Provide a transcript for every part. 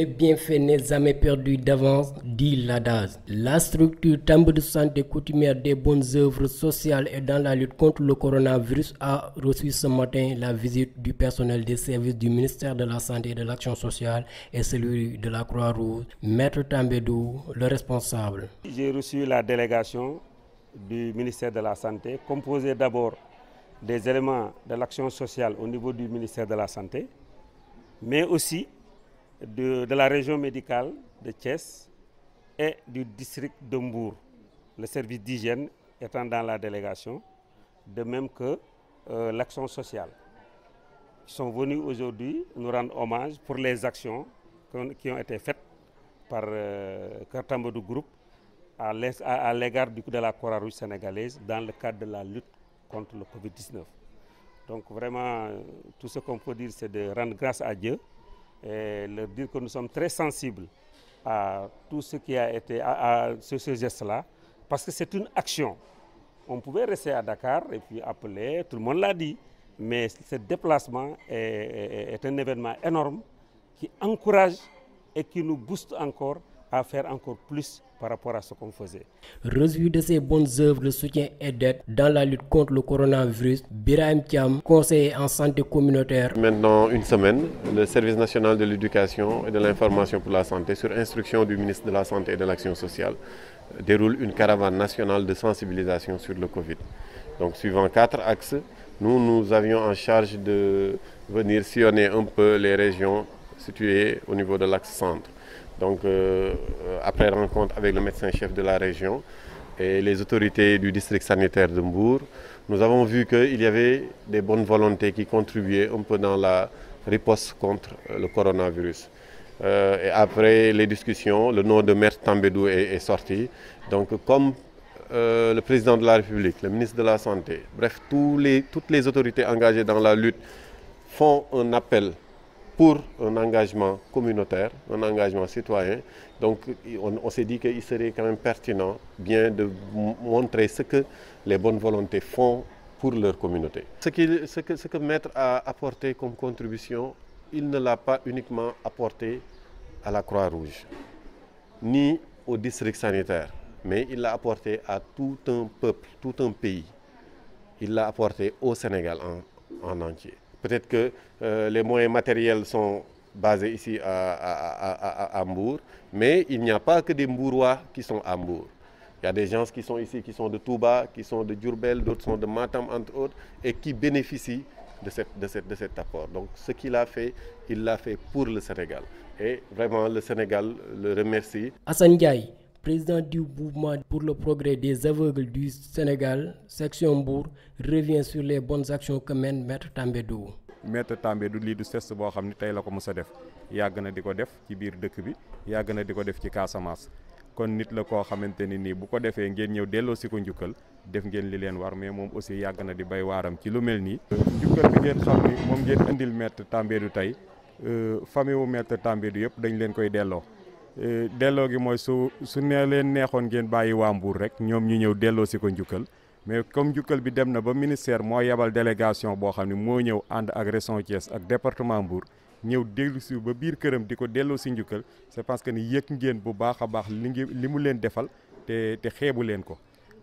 Le bienfait n'est jamais perdu d'avance, dit l'adage. La structure Tambe de santé coutumière des bonnes œuvres sociales et dans la lutte contre le coronavirus a reçu ce matin la visite du personnel des services du ministère de la Santé et de l'Action sociale et celui de la Croix-Rouge. Maître Tambédou, le responsable. J'ai reçu la délégation du ministère de la Santé, composée d'abord des éléments de l'action sociale au niveau du ministère de la Santé, mais aussi de la région médicale de Thiès et du district de Mbour, le service d'hygiène étant dans la délégation, de même que l'action sociale. Ils sont venus aujourd'hui nous rendre hommage pour les actions qui ont été faites par Kartambodou Group à l'égard de la Croix-Rouge sénégalaise dans le cadre de la lutte contre le Covid-19. Donc vraiment, tout ce qu'on peut dire, c'est de rendre grâce à Dieu et leur dire que nous sommes très sensibles à tout ce qui a été à ce geste-là, parce que c'est une action. On pouvait rester à Dakar et puis appeler, tout le monde l'a dit, mais ce déplacement est un événement énorme qui encourage et qui nous booste encore à faire encore plus par rapport à ce qu'on faisait. Reçu de ces bonnes œuvres de soutien et d'aide dans la lutte contre le coronavirus, Birahim Thiam, conseiller en santé communautaire. Maintenant une semaine, le service national de l'éducation et de l'information pour la santé, sur instruction du ministre de la Santé et de l'Action sociale, déroule une caravane nationale de sensibilisation sur le Covid. Donc suivant 4 axes, nous avions en charge de venir sillonner un peu les régions situées au niveau de l'axe centre. Donc après rencontre avec le médecin-chef de la région et les autorités du district sanitaire de Mbour, nous avons vu qu'il y avait des bonnes volontés qui contribuaient un peu dans la riposte contre le coronavirus. Et après les discussions, le nom de Maître Tambédou est sorti. Donc comme le président de la République, le ministre de la Santé, bref, toutes les autorités engagées dans la lutte font un appel pour un engagement communautaire, un engagement citoyen. Donc on s'est dit qu'il serait quand même pertinent bien de montrer ce que les bonnes volontés font pour leur communauté. Ce que Maître a apporté comme contribution, il ne l'a pas uniquement apporté à la Croix-Rouge, ni au district sanitaire, mais il l'a apporté à tout un peuple, tout un pays. Il l'a apporté au Sénégal en entier. Peut-être que les moyens matériels sont basés ici à Mbour, mais il n'y a pas que des Mbourois qui sont à Mbour. Il y a des gens qui sont ici, qui sont de Touba, qui sont de Diourbel, d'autres sont de Matam, entre autres, et qui bénéficient de cet apport. Donc ce qu'il a fait, il l'a fait pour le Sénégal. Et vraiment, le Sénégal le remercie. Hassan Ndiaye, président du mouvement pour le progrès des aveugles du Sénégal, section Mbour, revient sur les bonnes actions que mène Maître Tambédou. Maître Tambédou lii du geste boo xam ne tey la ko mos a def yàgg na di ko def ci biir dëkk bi yàgg na di ko def ci Casamance kon nit la koo xamante ni nii bu ko defee ngeen ñëw delloo si ko njukkal def ngeen li leen war mais moom aussi yàgg na di bay waaram ci lu mel nii. njukkal bi ngeen xam ni moom ngeen indil Maître Tambédou tey famille wu Maître Tambédou yëpp dañ leen koy delloo. delloo gi mooy su ne leen neexoon ngeen bàyyi waa Mbour rek ñoom ñu ñëw delloo si ko njukkal mais comme njukkal bi dem na ba ministère moo yebal délégation boo xam ne moo ñëw ànd ak région Thiès ak département Mbour ñëw dellu si ba biir këram di ko delloo si njukkal c'est parce que ni yëg ngeen bu baax a baax li mu leen defal te xeebu leen ko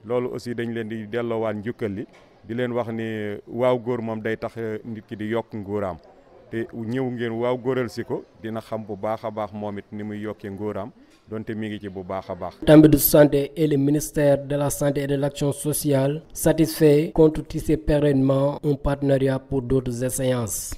loolu aussi dañ leen di delloowaat njukkal li di leen wax ni waaw góor moom day tax nit ki di yokk ngóoraam te ñëw ngeen waaw góoral si ko dina xam bu baax a baax moom it ni muy yokkee ngóoraam donte mi ngi ci bu baax a baax. Tambédou Santé et le ministère de la Santé et de l'Action sociale satisfait compte tisser pérennement un partenariat pour d'autres séances.